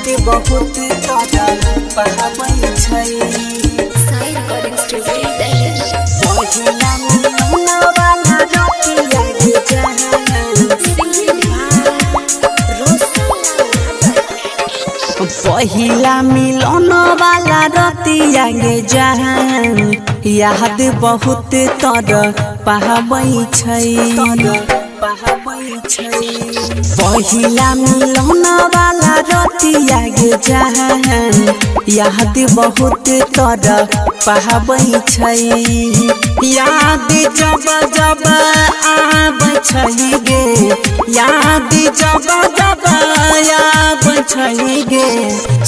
याद बहुत तोरा पाबै छै साई रिकॉर्डिंग स्टूडियो दिल्ली। पहिला मिलन वाला रतिया गे जहान पहिला मिलन वाला रतिया गे जहान याद बहुत तोरा पाबै छै पहिला मिलन वाला रतिया गे जहान याद बहुत तोरा पाबै छै याद जब जब आबै छै गे याद जब जब आबै छै गे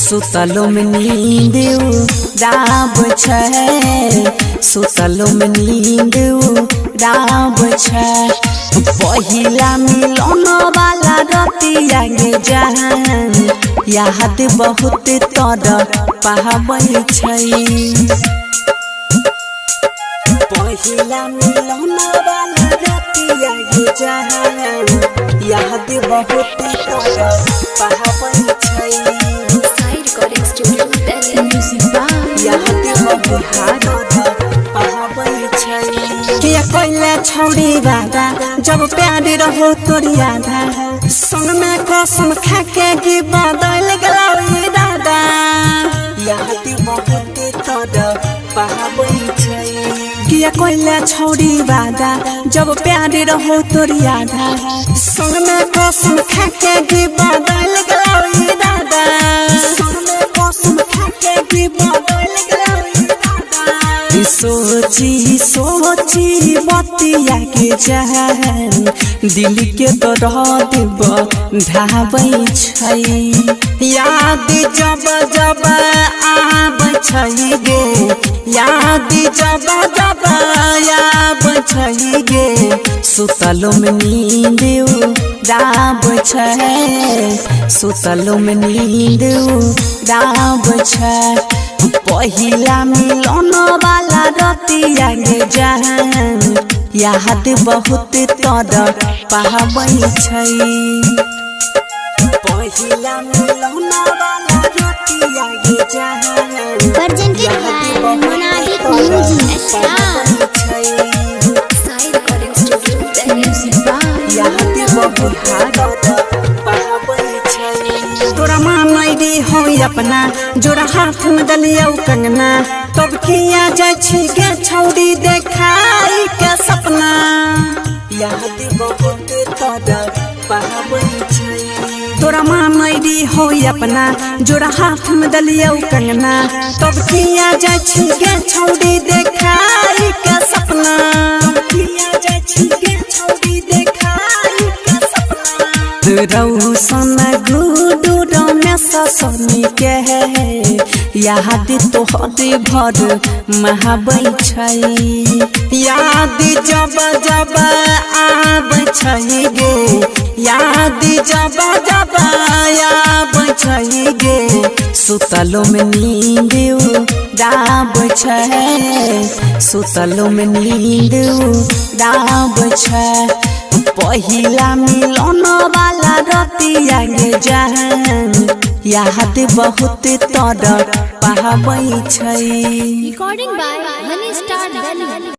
सुतलो में नींद उड़ाब छै सुतलो में नींद उड़ाब छै पहिला मिलन वाला रतिया गे जहान याद बहुत तोरा पाबै छै पहिला मिलन वाला रतिया गे जहान याद बहुत तोरा पाबै छै Sai recording studio Delhi. Music by याद बहुत तोरा पाबै छै किया कोइला छौड़ी बागा जब प्यार रहो तोरी आधा सुन में कसम खा के गी बदल गेलौ ई दादा याद बहुत तोरा पाबै छै किया कोइला छौड़ी बागा जब प्यार रहो तोरी आधा सुन में कसम खा के गी बदल गेलौ ई दादा सुन में कसम खा के गी बदल गेलौ ई दादा सोची सोची बतिया के जहान दिल के दर्द ढाबै छै याद जब जब आबै छै गे याद जब जब आबै छै गे सुतलो में नींद उड़ाब छै सुतलो में नींद उड़ाब छै पहिला मिलन वाला रतिया गे जहान याद बहुत तोरा पाबै छै पहिला मिलन वाला रतिया गे जहान presented by Monalik music star. Sai recording studio Delhi. Music by याद बहुत पाबै छै तोरा मानै दी हो अपना जोड़ा हाथ में दलिया कंगना तब किया जाय छी गे छौड़ी देखाई के सपना याद बहुत तोरा पाबै छै तोरा मानै दी हो अपना जोड़ा हाथ में दलिया कंगना तब किया जाय छी गे छौड़ी देखाई के सपना किया जाय छी गे छौड़ी देखाई के सपना रौशन गुडू रमेश सोनी के याद तोहर भर महाबै छै याद जब जब आबै छै गे याद जब जब आबै छै गे सुतलो में नींद उड़ाब छै सुतलो में नींद उड़ाब छै पहिला मिलन वाला रतिया गे जहान याद बहुत तोरा पाबै छै recording by honey star Delhi.